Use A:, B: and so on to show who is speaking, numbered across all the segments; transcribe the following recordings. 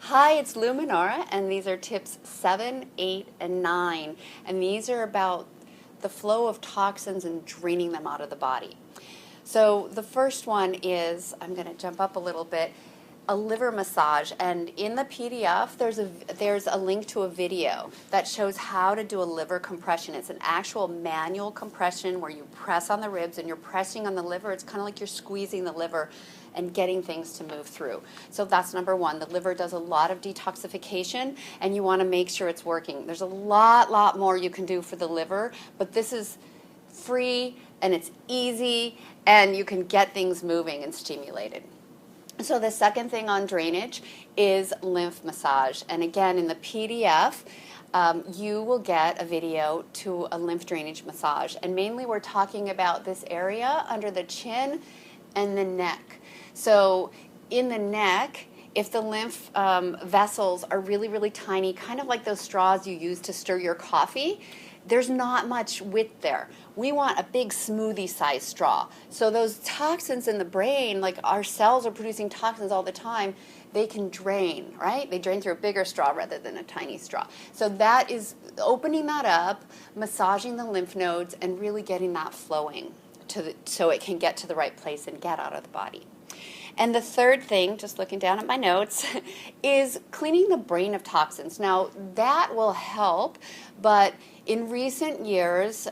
A: Hi, it's Luminara, and these are tips 7, 8, and 9. And these are about the flow of toxins and draining them out of the body. So the first one is, I'm going to jump up a little bit, a liver massage. And in the PDF, there's a link to a video that shows how to do a liver compression. It's an actual manual compression where you press on the ribs and you're pressing on the liver. It's kind of like you're squeezing the liver and getting things to move through. So that's number one. The liver does a lot of detoxification, and you want to make sure it's working. There's a lot more you can do for the liver, but this is free and it's easy, and you can get things moving and stimulated. So the second thing on drainage is lymph massage. And again, in the PDF, you will get a video to a lymph drainage massage. And mainly we're talking about this area under the chin and the neck. So in the neck, if the lymph vessels are really tiny, kind of like those straws you use to stir your coffee, there's not much width there. We want a big smoothie-sized straw. So those toxins in the brain, like our cells are producing toxins all the time, they can drain, right? They drain through a bigger straw rather than a tiny straw. So that is opening that up, massaging the lymph nodes, and really getting that flowing so it can get to the right place and get out of the body. And the third thing, just looking down at my notes, is cleaning the brain of toxins. Now, that will help, but in recent years,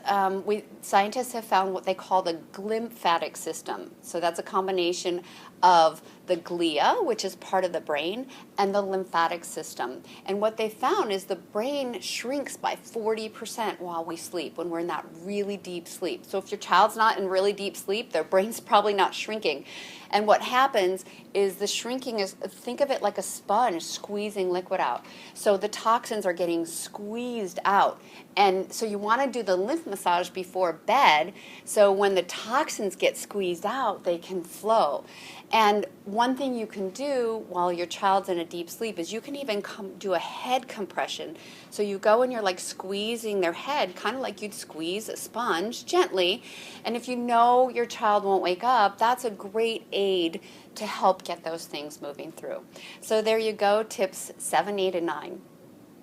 A: scientists have found what they call the glymphatic system. So that's a combination of the glia, which is part of the brain, and the lymphatic system. And what they found is the brain shrinks by 40% while we sleep, when we're in that really deep sleep. So if your child's not in really deep sleep, their brain's probably not shrinking. And what happens is the shrinking is, think of it like a sponge squeezing liquid out. So the toxins are getting squeezed out. And so you want to do the lymph massage before bed, so when the toxins get squeezed out, they can flow. And one thing you can do while your child's in a deep sleep is you can even do a head compression. So you go and you're like squeezing their head, kind of like you'd squeeze a sponge gently. And if you know your child won't wake up, that's a great aid to help get those things moving through. So there you go, tips 7, 8, and 9.